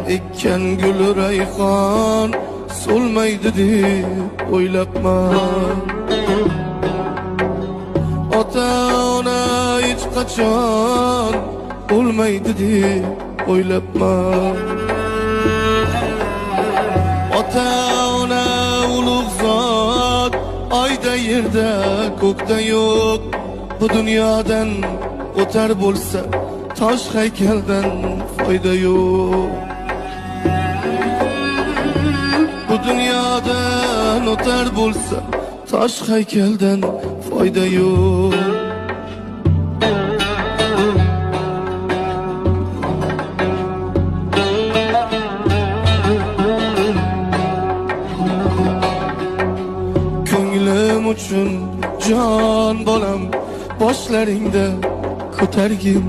ekkan gul rayhon so'lmaydi deb o'ylabman. Ota ona hech qachon o'lmaydi deb o'ylabman. Ota ona ulug' zot, oyda yerda ko'kda yo'q. Bu dunyodan o'tar bo'lsa tosh haykaldan foyda yo'q. Bu dunyodan o'tar bo'lsa tosh haykaldan foyda yo'q. Ko'nglim uchun jon bolam boshlaringda ko'targin.